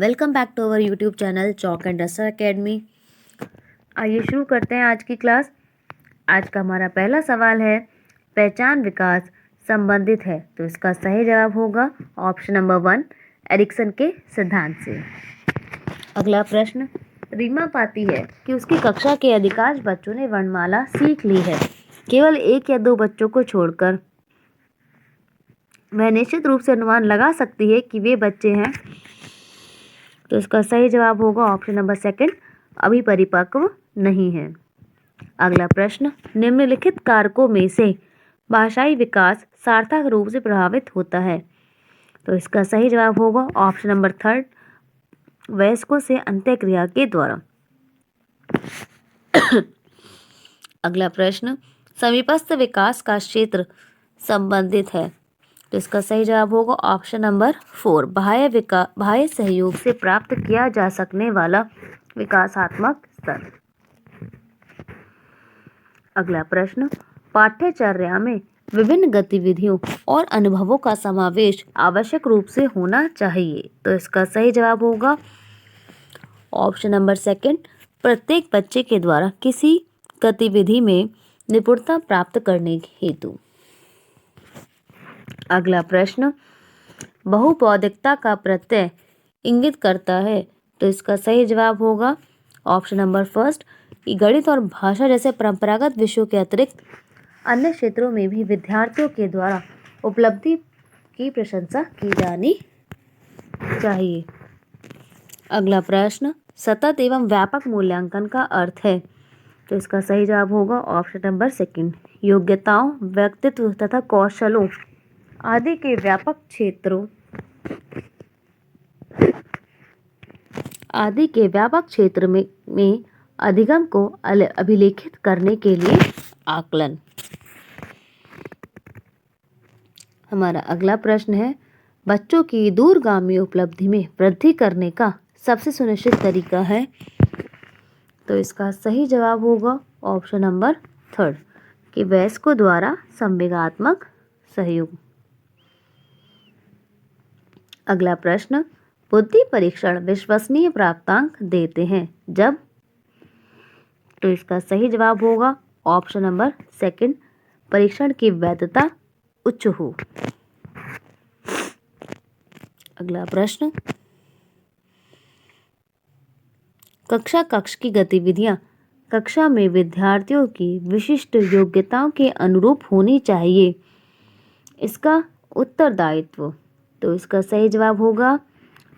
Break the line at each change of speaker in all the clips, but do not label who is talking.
Welcome back to our YouTube channel Chalk and Duster Academy. आइए शुरू करते हैं आज की क्लास। आज का हमारा पहला सवाल है, पहचान विकास संबंधित है, तो इसका सही जवाब होगा ऑप्शन नंबर 1, एरिक्सन के सिद्धांत से। अगला प्रश्न, रीमा पाती है कि उसकी कक्षा के अधिकांश बच्चों ने वर्णमाला सीख ली है, केवल 1 या 2 बच्चों को छोड़कर वह निश्चित रूप से अनुमान लगा सकती है कि वे बच्चे हैं, तो इसका सही जवाब होगा ऑप्शन नंबर 2, अभी परिपक्व नहीं है। अगला प्रश्न, निम्नलिखित कारकों में से भाषाई विकास सार्थक रूप से प्रभावित होता है, तो इसका सही जवाब होगा ऑप्शन नंबर 3, वयस्कों से अंत्यक्रिया के द्वारा। अगला प्रश्न, समीपस्थ विकास का क्षेत्र संबंधित है, तो इसका सही जवाब होगा ऑप्शन नंबर 4, बाह्य सहयोग से प्राप्त किया जा सकने वाला विकासात्मक स्तर। अगला प्रश्न, पाठ्यचर्या में विभिन्न गतिविधियों और अनुभवों का समावेश आवश्यक रूप से होना चाहिए, तो इसका सही जवाब होगा ऑप्शन नंबर 2, प्रत्येक बच्चे के द्वारा किसी गतिविधि में निपुणता प्राप्त करने हेतु। अगला प्रश्न, बहुपौदिकता का प्रत्यय इंगित करता है, तो इसका सही जवाब होगा ऑप्शन नंबर 1, कि गणित और भाषा जैसे परंपरागत विषयों के अतिरिक्त अन्य क्षेत्रों में भी विद्यार्थियों के द्वारा उपलब्धि की प्रशंसा की जानी चाहिए। अगला प्रश्न, सतत एवं व्यापक मूल्यांकन का अर्थ है, तो इसका सही जवाब होगा ऑप्शन नंबर 2, योग्यताओं, व्यक्तित्व तथा कौशलों आदि के व्यापक क्षेत्र में अधिगम को अभिलेखित करने के लिए आकलन। हमारा अगला प्रश्न है, बच्चों की दूरगामी उपलब्धि में वृद्धि करने का सबसे सुनिश्चित तरीका है, तो इसका सही जवाब होगा ऑप्शन नंबर 3, कि वयस्कों द्वारा संवेगात्मक सहयोग। अगला प्रश्न, बुद्धि परीक्षण विश्वसनीय प्राप्तांक देते हैं जब, तो इसका सही जवाब होगा ऑप्शन नंबर 2, परीक्षण की वैधता उच्च हो। अगला प्रश्न, कक्ष की गतिविधियां कक्षा में विद्यार्थियों की विशिष्ट योग्यताओं के अनुरूप होनी चाहिए, इसका उत्तरदायित्व, तो इसका सही जवाब होगा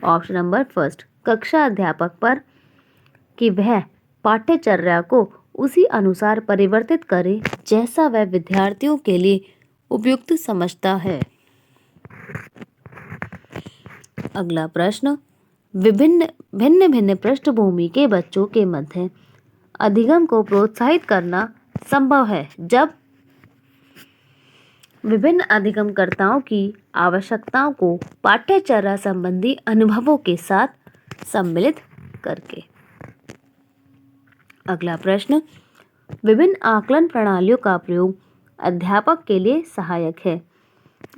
ऑप्शन नंबर 1, कक्षा अध्यापक पर कि वह पाठ्यचर्या को उसी अनुसार परिवर्तित करे जैसा वह विद्यार्थियों के लिए उपयुक्त समझता है। अगला प्रश्न, भिन्न भिन्न पृष्ठभूमि के बच्चों के मध्य अधिगम को प्रोत्साहित करना संभव है जब विभिन्न अधिगमकर्ताओं की आवश्यकताओं को पाठ्यचर्या संबंधी अनुभवों के साथ सम्मिलित करके। अगला प्रश्न, विभिन्न आकलन प्रणालियों का प्रयोग अध्यापक के लिए सहायक है,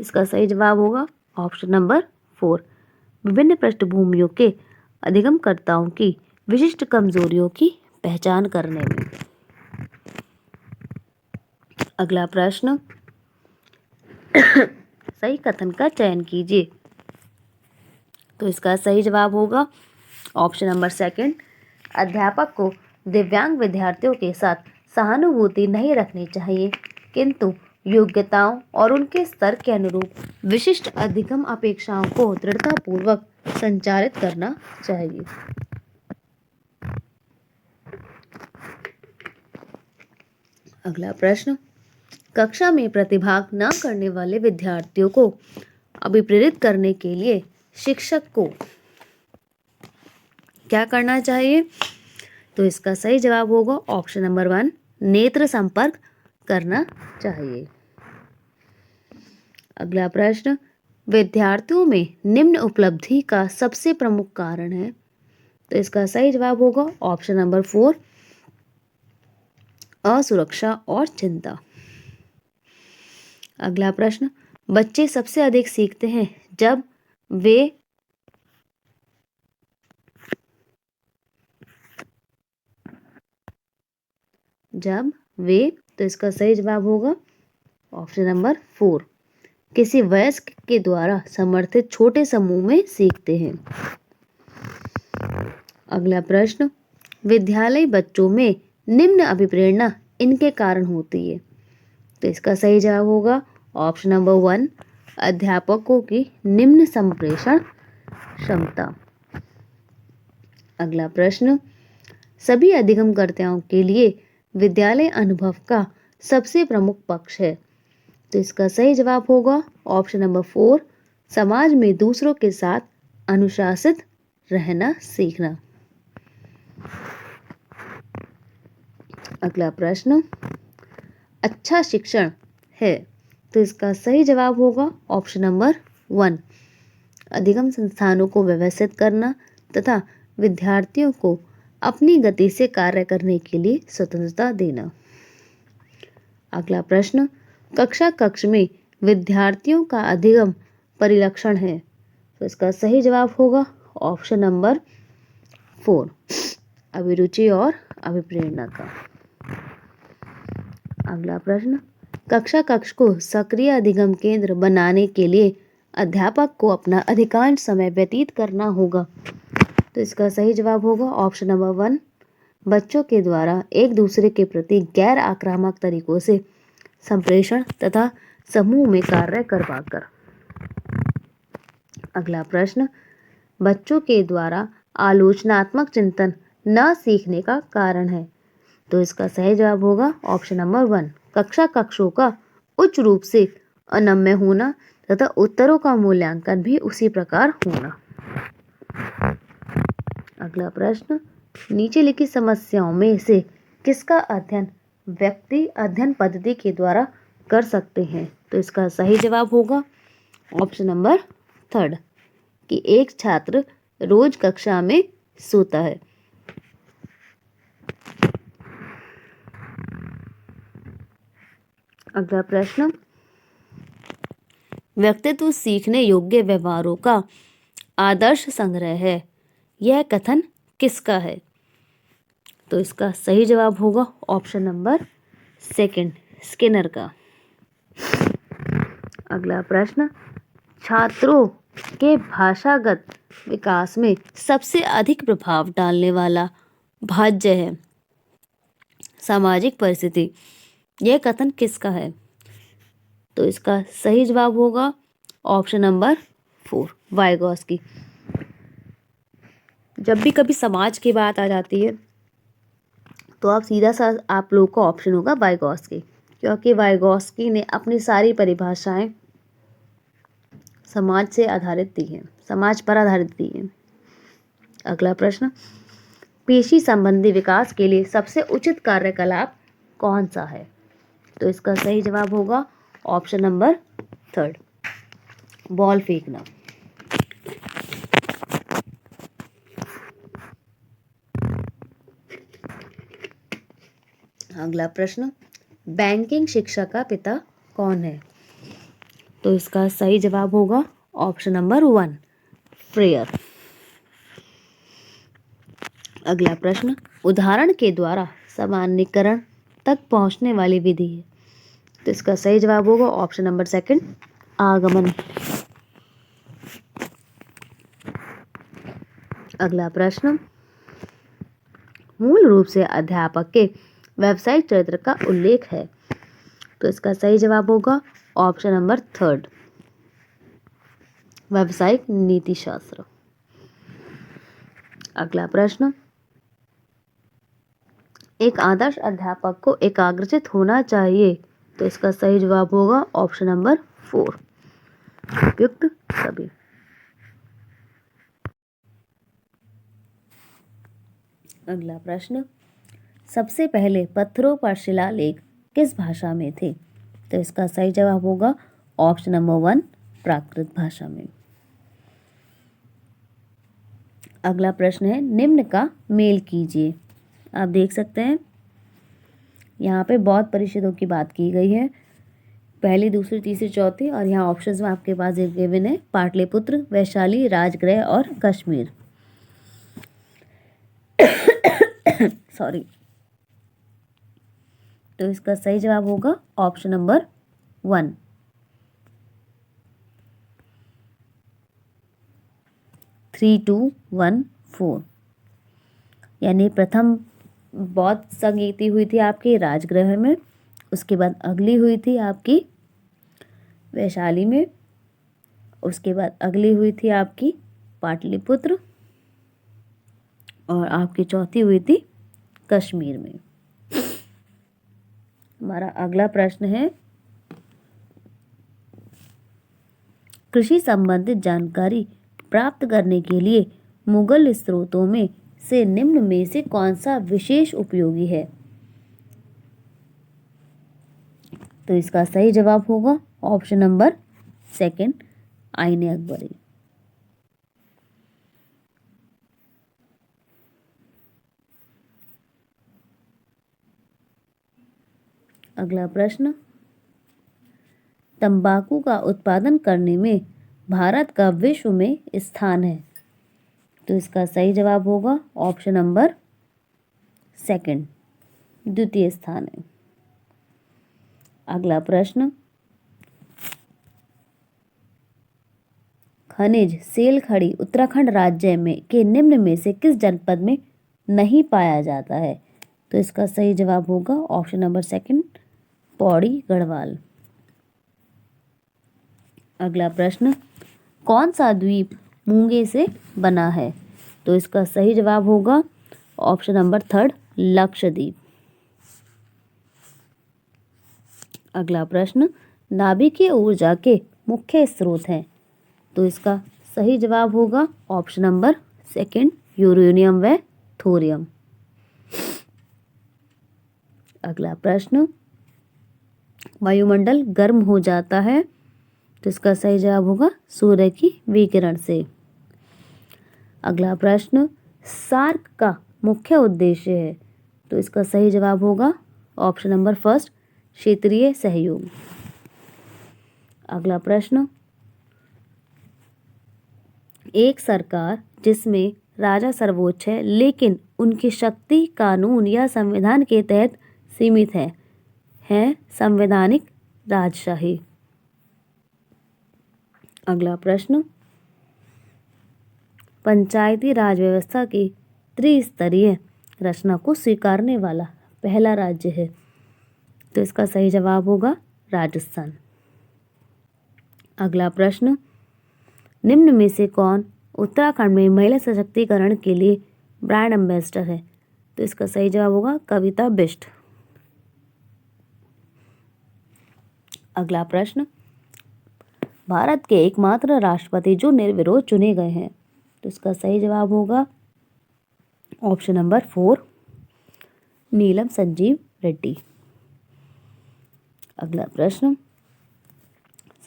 इसका सही जवाब होगा ऑप्शन नंबर 4, विभिन्न पृष्ठभूमियों के अधिगमकर्ताओं की विशिष्ट कमजोरियों की पहचान करने में। अगला प्रश्न, सही कथन का चयन कीजिए, तो इसका सही जवाब होगा ऑप्शन नंबर 2, अध्यापक को दिव्यांग विद्यार्थियों के साथ सहानुभूति नहीं रखनी चाहिए, किंतु योग्यताओं और उनके स्तर के अनुरूप विशिष्ट अधिगम अपेक्षाओं को दृढ़तापूर्वक संचालित करना चाहिए। अगला प्रश्न, कक्षा में प्रतिभाग न करने वाले विद्यार्थियों को अभिप्रेरित करने के लिए शिक्षक को क्या करना चाहिए, तो इसका सही जवाब होगा ऑप्शन नंबर 1, नेत्र संपर्क करना चाहिए। अगला प्रश्न, विद्यार्थियों में निम्न उपलब्धि का सबसे प्रमुख कारण है, तो इसका सही जवाब होगा ऑप्शन नंबर 4, असुरक्षा और चिंता। अगला प्रश्न, बच्चे सबसे अधिक सीखते हैं जब वे जब वे, तो इसका सही जवाब होगा ऑप्शन नंबर 4, किसी वयस्क के द्वारा समर्थित छोटे समूह में सीखते हैं। अगला प्रश्न, विद्यालय बच्चों में निम्न अभिप्रेरणा इनके कारण होती है। तो इसका सही जवाब होगा ऑप्शन नंबर 1, अध्यापकों की निम्न संप्रेषण क्षमता। अगला प्रश्न, सभी अधिगमकर्ताओं के लिए विद्यालय अनुभव का सबसे प्रमुख पक्ष है। तो इसका सही जवाब होगा ऑप्शन नंबर 4, समाज में दूसरों के साथ अनुशासित रहना सीखना। अगला प्रश्न, अच्छा शिक्षण है। तो इसका सही जवाब होगा ऑप्शन नंबर 1, अधिगम संस्थानों को व्यवस्थित करना तथा विद्यार्थियों को अपनी गति से कार्य करने के लिए स्वतंत्रता देना। अगला प्रश्न, कक्ष में विद्यार्थियों का अधिगम परिलक्षण है। तो इसका सही जवाब होगा ऑप्शन नंबर 4, अभिरुचि और अभिप्रेरणा का। अगला प्रश्न, कक्ष को सक्रिय अधिगम केंद्र बनाने के लिए अध्यापक को अपना अधिकांश समय व्यतीत करना होगा। तो इसका सही जवाब होगा ऑप्शन नंबर 1, बच्चों के द्वारा एक दूसरे के प्रति गैर आक्रामक तरीकों से संप्रेषण तथा समूह में कार्य करवाकर। अगला प्रश्न, बच्चों के द्वारा आलोचनात्मक चिंतन न सीखने का कारण है। तो इसका सही जवाब होगा ऑप्शन नंबर 1, कक्षों का उच्च रूप से अनम्य होना तथा उत्तरों का मूल्यांकन भी उसी प्रकार होना। अगला प्रश्न, नीचे लिखी समस्याओं में से किसका अध्ययन व्यक्ति अध्ययन पद्धति के द्वारा कर सकते हैं। तो इसका सही जवाब होगा ऑप्शन नंबर 3, कि एक छात्र रोज कक्षा में सोता है। अगला प्रश्न, व्यक्तित्व सीखने योग्य व्यवहारों का आदर्श संग्रह है, यह कथन किसका है। तो इसका सही जवाब होगा ऑप्शन नंबर 2, स्किनर का। अगला प्रश्न, छात्रों के भाषागत विकास में सबसे अधिक प्रभाव डालने वाला भाज्य है सामाजिक परिस्थिति, यह कथन किसका है। तो इसका सही जवाब होगा ऑप्शन नंबर 4, वाइगॉस्की। जब भी कभी समाज की बात आ जाती है तो आप सीधा सा आप लोग का ऑप्शन होगा वाइगॉस्की, क्योंकि वाइगॉस्की ने अपनी सारी परिभाषाएं समाज से आधारित दी हैं, समाज पर आधारित दी हैं। अगला प्रश्न, पेशी संबंधी विकास के लिए सबसे उचित कार्यकलाप कौन सा है। तो इसका सही जवाब होगा ऑप्शन नंबर 3, बॉल फेंकना। अगला प्रश्न, बैंकिंग शिक्षा का पिता कौन है। तो इसका सही जवाब होगा ऑप्शन नंबर 1, फ्रेयर। अगला प्रश्न, उदाहरण के द्वारा सामान्यीकरण तक पहुंचने वाली विधि है। तो इसका सही जवाब होगा ऑप्शन नंबर 2, आगमन। अगला प्रश्न, मूल रूप से अध्यापक के व्यावसायिक चरित्र का उल्लेख है। तो इसका सही जवाब होगा ऑप्शन नंबर 3, व्यावसायिक नीति शास्त्र। अगला प्रश्न, एक आदर्श अध्यापक को एकाग्रचित होना चाहिए। तो इसका सही जवाब होगा ऑप्शन नंबर 4, उपयुक्त सभी। अगला प्रश्न, सबसे पहले पत्थरों पर शिलालेख किस भाषा में थे। तो इसका सही जवाब होगा ऑप्शन नंबर 1, प्राकृत भाषा में। अगला प्रश्न है, निम्न का मेल कीजिए। आप देख सकते हैं यहाँ पे बौद्ध परिषदों की बात की गई है, पहली, दूसरी, तीसरी, चौथी, और यहाँ ऑप्शंस में आपके पास एक गिवन है, पाटलिपुत्र, वैशाली, राजगृह और कश्मीर। सॉरी। तो इसका सही जवाब होगा ऑप्शन नंबर 1। 3214 यानी प्रथम बौद्ध संगीति हुई थी आपकी राजगृह में, उसके बाद अगली हुई थी आपकी वैशाली में, उसके बाद अगली हुई थी आपकी पाटलिपुत्र, और आपकी चौथी हुई थी कश्मीर में। हमारा अगला प्रश्न है, कृषि संबंधित जानकारी प्राप्त करने के लिए मुगल स्रोतों में से निम्न में से कौन सा विशेष उपयोगी है? तो इसका सही जवाब होगा ऑप्शन नंबर 2 आईने अकबरी। अगला प्रश्न, तंबाकू का उत्पादन करने में भारत का विश्व में स्थान है? तो इसका सही जवाब होगा ऑप्शन नंबर 2 द्वितीय स्थान है। अगला प्रश्न, खनिज सेलखड़ी उत्तराखंड राज्य में के निम्न में से किस जनपद में नहीं पाया जाता है? तो इसका सही जवाब होगा ऑप्शन नंबर 2 पौड़ी गढ़वाल। अगला प्रश्न, कौन सा द्वीप मूंगे से बना है? तो इसका सही जवाब होगा ऑप्शन नंबर 3 लक्षद्वीप। अगला प्रश्न, नाभिकीय ऊर्जा के मुख्य स्रोत हैं? तो इसका सही जवाब होगा ऑप्शन नंबर 2 यूरेनियम व थोरियम। अगला प्रश्न, वायुमंडल गर्म हो जाता है? तो इसका सही जवाब होगा सूर्य की विकिरण से। अगला प्रश्न, सार्क का मुख्य उद्देश्य है? तो इसका सही जवाब होगा ऑप्शन नंबर 1 क्षेत्रीय सहयोग। अगला प्रश्न, एक सरकार जिसमें राजा सर्वोच्च है लेकिन उनकी शक्ति कानून या संविधान के तहत सीमित है संवैधानिक राजशाही। अगला प्रश्न, पंचायती राज व्यवस्था की त्रिस्तरीय रचना को स्वीकारने वाला पहला राज्य है? तो इसका सही जवाब होगा राजस्थान। अगला प्रश्न, निम्न में से कौन उत्तराखंड में महिला सशक्तिकरण के लिए ब्रांड एम्बेसडर है? तो इसका सही जवाब होगा कविता बिष्ट। अगला प्रश्न, भारत के एकमात्र राष्ट्रपति जो निर्विरोध चुने गए हैं? तो इसका सही जवाब होगा ऑप्शन नंबर 4 नीलम संजीव रेड्डी। अगला प्रश्न,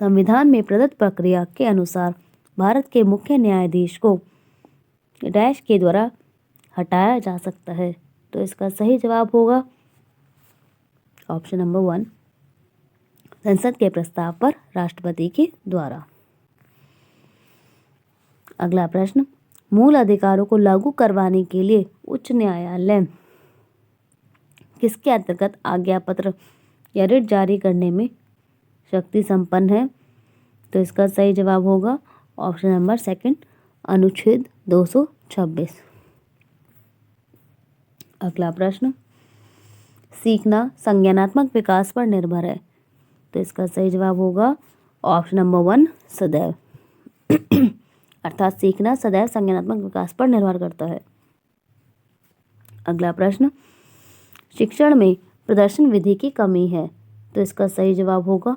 संविधान में प्रदत्त प्रक्रिया के अनुसार भारत के मुख्य न्यायाधीश को डैश के द्वारा हटाया जा सकता है? तो इसका सही जवाब होगा ऑप्शन नंबर 1 संसद के प्रस्ताव पर राष्ट्रपति के द्वारा। अगला प्रश्न, मूल अधिकारों को लागू करवाने के लिए उच्च न्यायालय किसके अंतर्गत आज्ञा पत्र या रिट जारी करने में शक्ति संपन्न है? तो इसका सही जवाब होगा ऑप्शन नंबर 2 अनुच्छेद 226। अगला प्रश्न, सीखना संज्ञानात्मक विकास पर निर्भर है? तो इसका सही जवाब होगा ऑप्शन नंबर 1 सदैव अर्थात सीखना सदैव संज्ञानात्मक विकास पर निर्भर करता है। अगला प्रश्न, शिक्षण में प्रदर्शन विधि की कमी है? तो इसका सही जवाब होगा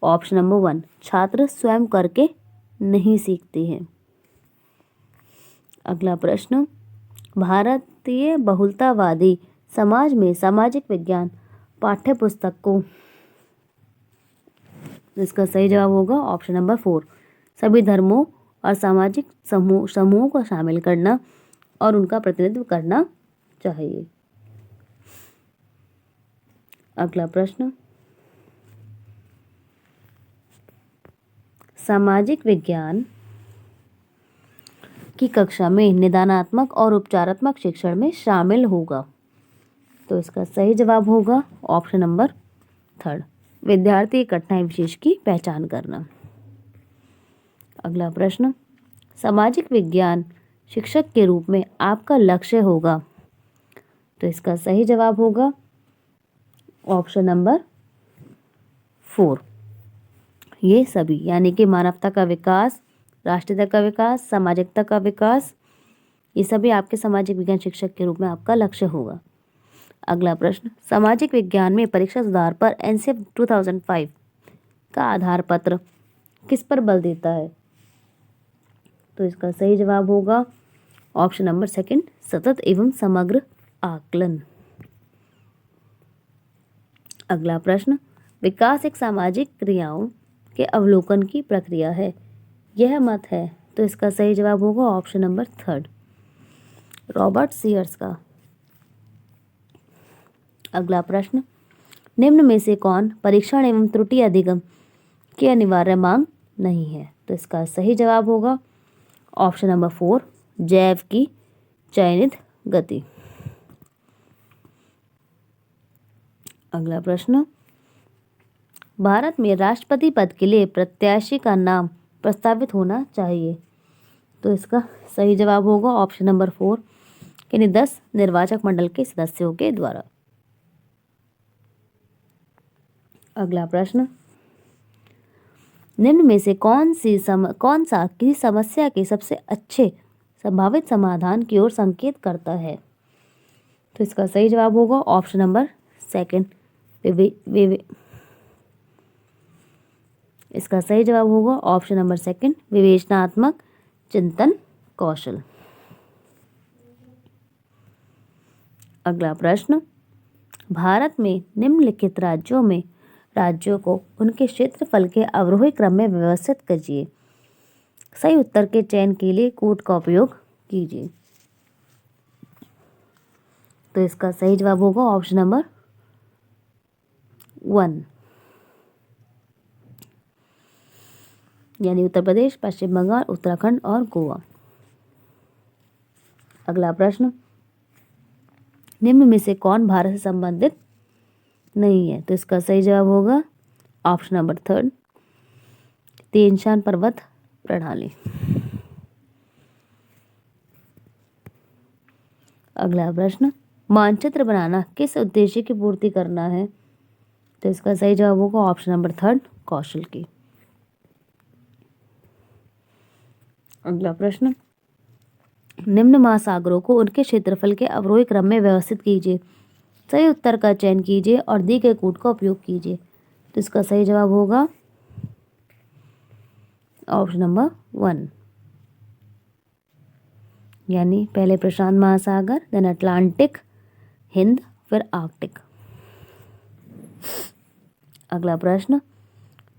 ऑप्शन नंबर 1 छात्र स्वयं करके नहीं सीखते हैं। अगला प्रश्न, भारतीय बहुलतावादी समाज में सामाजिक विज्ञान पाठ्य पुस्तक को? इसका सही जवाब होगा ऑप्शन नंबर 4 सभी धर्मों और सामाजिक समूहों को शामिल करना और उनका प्रतिनिधित्व करना चाहिए। अगला प्रश्न, सामाजिक विज्ञान की कक्षा में निदानात्मक और उपचारात्मक शिक्षण में शामिल होगा? तो इसका सही जवाब होगा ऑप्शन नंबर 3, विद्यार्थी की कठिनाई विशेष की पहचान करना। अगला प्रश्न, सामाजिक विज्ञान शिक्षक के रूप में आपका लक्ष्य होगा। तो इसका सही जवाब होगा ऑप्शन नंबर 4, ये सभी, यानी कि मानवता का विकास, राष्ट्रीयता का विकास, सामाजिकता का विकास, ये सभी आपके सामाजिक विज्ञान शिक्षक के रूप में आपका लक्ष्य होगा। अगला प्रश्न, सामाजिक विज्ञान में परीक्षा सुधार पर एनसीएफ 2005 का आधार पत्र किस पर बल देता है। तो इसका सही जवाब होगा ऑप्शन नंबर 2, सतत एवं समग्र आकलन। अगला प्रश्न, विकास एक सामाजिक क्रियाओं के अवलोकन की प्रक्रिया है, यह मत है। तो इसका सही जवाब होगा ऑप्शन नंबर 3, रॉबर्ट सीयर्स का। अगला प्रश्न, निम्न में से कौन परीक्षण एवं त्रुटि अधिगम की अनिवार्य मांग नहीं है। तो इसका सही जवाब होगा ऑप्शन नंबर 4, जैव की चयनित गति। अगला प्रश्न, भारत में राष्ट्रपति पद के लिए प्रत्याशी का नाम प्रस्तावित होना चाहिए। तो इसका सही जवाब होगा ऑप्शन नंबर 4, यानी 10 निर्वाचक मंडल के सदस्यों के द्वारा। अगला प्रश्न, निम्न में से कौन सा किसी समस्या के सबसे अच्छे संभावित समाधान की ओर संकेत करता है। तो इसका सही जवाब होगा ऑप्शन नंबर 2, इसका सही जवाब होगा ऑप्शन नंबर 2, विवेचनात्मक चिंतन कौशल। अगला प्रश्न, भारत में निम्नलिखित राज्यों को उनके क्षेत्रफल के अवरोही क्रम में व्यवस्थित कीजिए। सही उत्तर के चयन के लिए कूट का उपयोग कीजिए। तो इसका सही जवाब होगा ऑप्शन नंबर 1, यानी उत्तर प्रदेश, पश्चिम बंगाल, उत्तराखंड और गोवा। अगला प्रश्न, निम्न में से कौन भारत से संबंधित नहीं है। तो इसका सही जवाब होगा ऑप्शन नंबर 3, तीन शान पर्वत प्रणाली। अगला प्रश्न, मानचित्र बनाना किस उद्देश्य की पूर्ति करना है। तो इसका सही जवाब होगा ऑप्शन नंबर 3, कौशल की। अगला प्रश्न, निम्न महासागरों को उनके क्षेत्रफल के अवरोही क्रम में व्यवस्थित कीजिए। सही उत्तर का चयन कीजिए और दी गए कूट का उपयोग कीजिए। तो इसका सही जवाब होगा ऑप्शन नंबर 1, यानी पहले प्रशांत महासागर, देन अटलांटिक, हिंद, फिर आर्कटिक। अगला प्रश्न,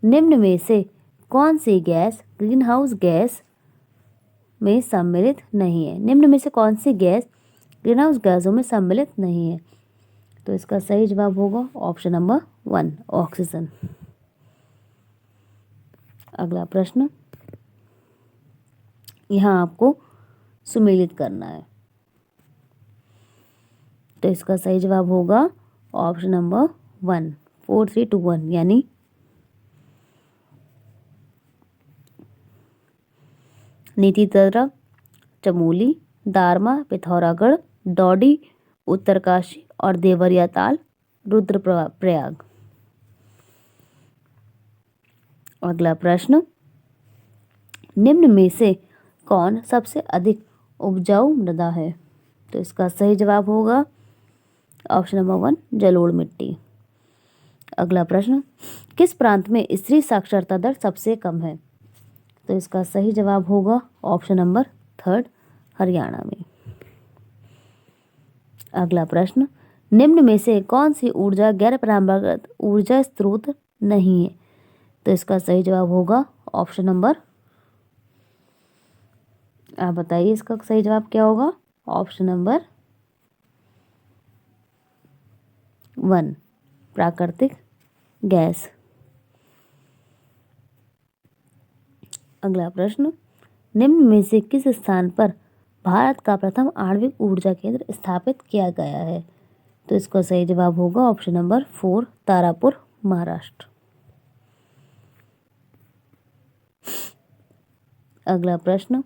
निम्न में से कौन सी गैस ग्रीन हाउस गैस में सम्मिलित नहीं है। निम्न में से कौन सी गैस ग्रीन हाउस गैसों में सम्मिलित नहीं है। तो इसका सही जवाब होगा ऑप्शन नंबर 1, ऑक्सीजन। अगला प्रश्न, यहाँ आपको सुमेलित करना है। तो इसका सही जवाब होगा ऑप्शन नंबर 1, 4, 3, 2, 1, यानी नीतितरा, चमोली, दारमा, पिथौरागढ़, डौडी, उत्तरकाशी और देवरिया ताल, रुद्रप्रयाग। अगला प्रश्न, निम्न में से कौन सबसे अधिक उपजाऊ मृदा है। तो इसका सही जवाब होगा ऑप्शन नंबर 1, जलोढ़ मिट्टी। अगला प्रश्न, किस प्रांत में स्त्री साक्षरता दर सबसे कम है। तो इसका सही जवाब होगा ऑप्शन नंबर 3, हरियाणा में। अगला प्रश्न, निम्न में से कौन सी ऊर्जा गैर परंपरागत ऊर्जा स्रोत नहीं है। तो इसका सही जवाब होगा ऑप्शन नंबर, आप बताइए इसका सही जवाब क्या होगा। ऑप्शन नंबर 1, प्राकृतिक गैस। अगला प्रश्न, निम्न में से किस स्थान पर भारत का प्रथम आणविक ऊर्जा केंद्र स्थापित किया गया है। तो इसका सही जवाब होगा ऑप्शन नंबर 4 तारापुर महाराष्ट्र। अगला प्रश्न,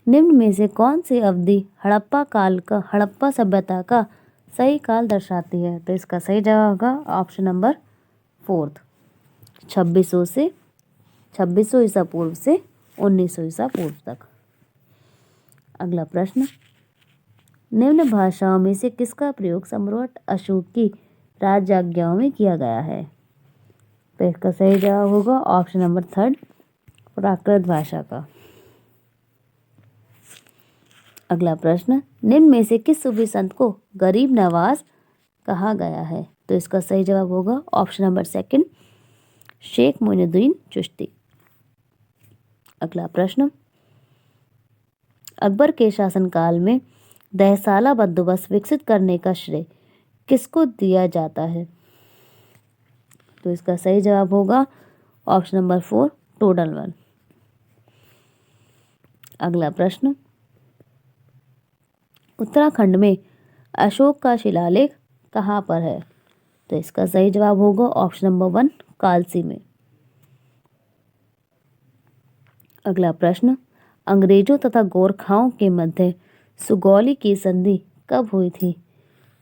निम्न में से कौन सी अवधि हड़प्पा सभ्यता का सही काल दर्शाती है? तो इसका सही जवाब होगा ऑप्शन नंबर 4 2600 ईसा पूर्व से 1900 ईसा पूर्व तक। अगला प्रश्न, निम्न भाषाओं में से किसका प्रयोग सम्राट अशोक की राजआज्ञाओं में किया गया है? तो इसका सही जवाब होगा ऑप्शन नंबर 3 प्राकृत भाषा का। अगला प्रश्न, निम्न में से किस सूफी संत को गरीब नवाज कहा गया है? तो इसका सही जवाब होगा ऑप्शन नंबर 2 शेख मोइनुद्दीन चिश्ती। अगला प्रश्न, अकबर के शासनकाल में दहसाला बंदोबस्त विकसित करने का श्रेय किसको दिया जाता है? तो इसका सही जवाब होगा ऑप्शन नंबर 4 टोडरमल। अगला प्रश्न, उत्तराखंड में अशोक का शिलालेख कहाँ पर है? तो इसका सही जवाब होगा ऑप्शन नंबर 1 कालसी में। अगला प्रश्न, अंग्रेजों तथा गोरखाओं के मध्य सुगौली की संधि कब हुई थी?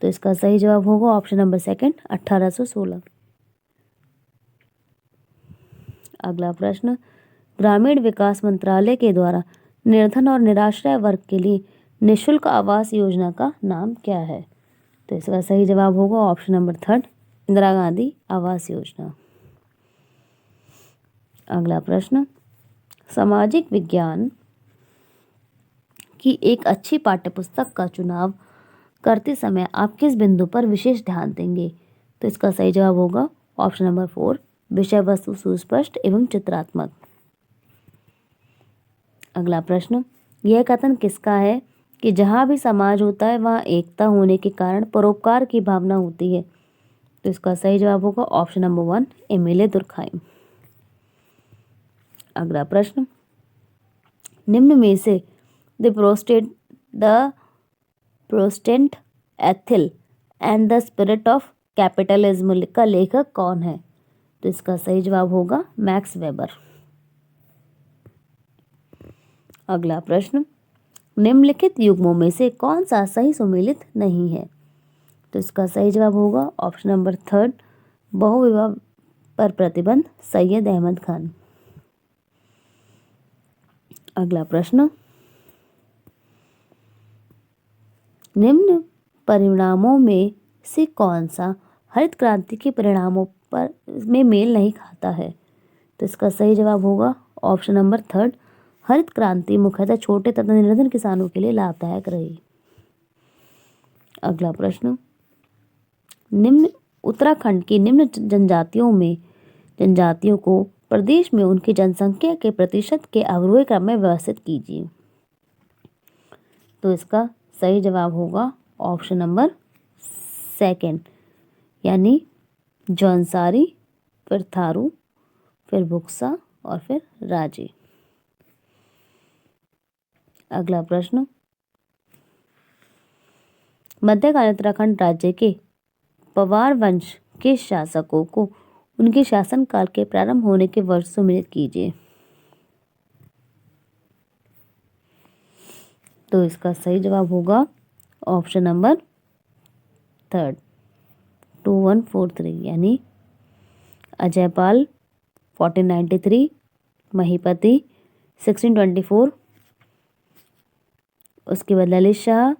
तो इसका सही जवाब होगा ऑप्शन नंबर 2 1816। अगला प्रश्न, ग्रामीण विकास मंत्रालय के द्वारा निर्धन और निराश्रय वर्ग के लिए निःशुल्क आवास योजना का नाम क्या है? तो इसका सही जवाब होगा ऑप्शन नंबर 3 इंदिरा गांधी आवास योजना। अगला प्रश्न, सामाजिक विज्ञान की एक अच्छी पाठ्यपुस्तक का चुनाव करते समय आप किस बिंदु पर विशेष ध्यान देंगे? तो इसका सही जवाब होगा ऑप्शन नंबर 4 विषय वस्तु सुस्पष्ट एवं चित्रात्मक। अगला प्रश्न, यह कथन किसका है कि जहाँ भी समाज होता है वहाँ एकता होने के कारण परोपकार की भावना होती है? तो इसका सही जवाब होगा ऑप्शन नंबर 1 एमिले दुर्खाइम। अगला प्रश्न, निम्न में से the Protestant ethyl and the spirit of capitalism का लेखक कौन है? तो इसका सही जवाब होगा मैक्स वेबर। अगला प्रश्न, निम्नलिखित युग्मों में से कौन सा सही सुमेलित नहीं है? तो इसका सही जवाब होगा ऑप्शन नंबर 3 बहुविवाह पर प्रतिबंध सैयद अहमद खान। अगला प्रश्न, निम्न परिणामों में से कौन सा हरित क्रांति के परिणामों पर में मेल नहीं खाता है? तो इसका सही जवाब होगा ऑप्शन नंबर 3 हरित क्रांति मुख्यतः छोटे तथा निर्धन किसानों के लिए लाभदायक रही। अगला प्रश्न, निम्न उत्तराखंड की निम्न जनजातियों को प्रदेश में उनकी जनसंख्या के प्रतिशत के अवरोही क्रम में व्यवस्थित कीजिए। तो इसका सही जवाब होगा ऑप्शन नंबर 2 यानी जौनसारी, फिर थारू, फिर बुक्सा और फिर राजे। अगला प्रश्न, मध्यकालीन उत्तराखंड राज्य के पवार वंश के शासकों को उनके शासनकाल के प्रारंभ होने के वर्ष सुमेलित कीजिए। तो इसका सही जवाब होगा ऑप्शन नंबर 3 2143 यानी अजयपाल 1493, महीपति 1624, उसके बाद ललित शाह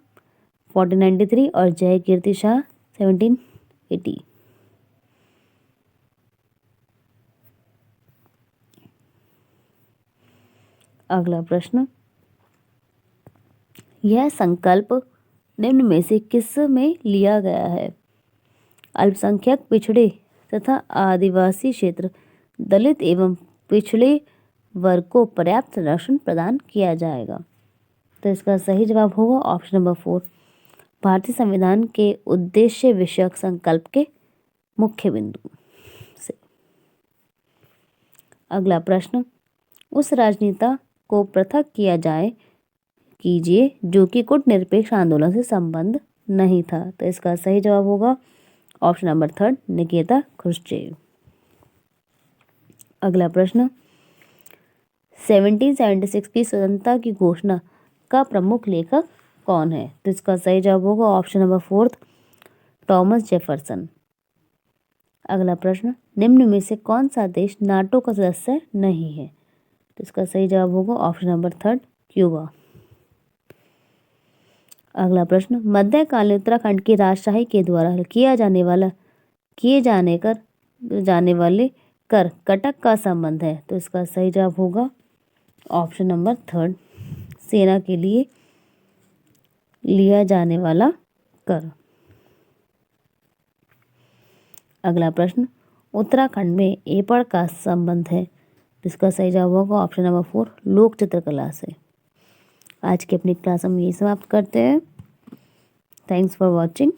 1493 और जय कीर्ति शाह 1780। अगला प्रश्न, यह संकल्प निम्न में से किस में लिया गया है? अल्पसंख्यक, पिछड़े तथा आदिवासी क्षेत्र, दलित एवं पिछड़े वर्ग को पर्याप्त संरक्षण प्रदान किया जाएगा। तो इसका सही जवाब होगा ऑप्शन नंबर 4 भारतीय संविधान के उद्देश्य विषयक संकल्प के मुख्य बिंदु से। अगला प्रश्न, उस राजनेता को पृथक कीजिए जो कि गुट निरपेक्ष आंदोलन से संबंध नहीं था। तो इसका सही जवाब होगा ऑप्शन नंबर 3 निकिता क्रुश्चेव। अगला प्रश्न 1776 की स्वतंत्रता की घोषणा का प्रमुख लेखक कौन है? तो इसका सही जवाब होगा ऑप्शन नंबर 4 थॉमस जेफरसन। अगला प्रश्न निम्न में से कौन सा देश नाटो का सदस्य नहीं है? तो इसका सही जवाब होगा ऑप्शन नंबर 3 क्यूबा। अगला प्रश्न मध्यकालीन उत्तराखंड की राजशाही के द्वारा किए जाने वाले कर कटक का संबंध है। तो इसका सही जवाब होगा ऑप्शन नंबर 3 सेना के लिए लिया जाने वाला कर। अगला प्रश्न उत्तराखंड में एपड़ का संबंध है। इसका सही जवाब होगा ऑप्शन नंबर 4 लोक चित्रकला से। आज की अपनी क्लास हम यही समाप्त करते हैं। Thanks for watching.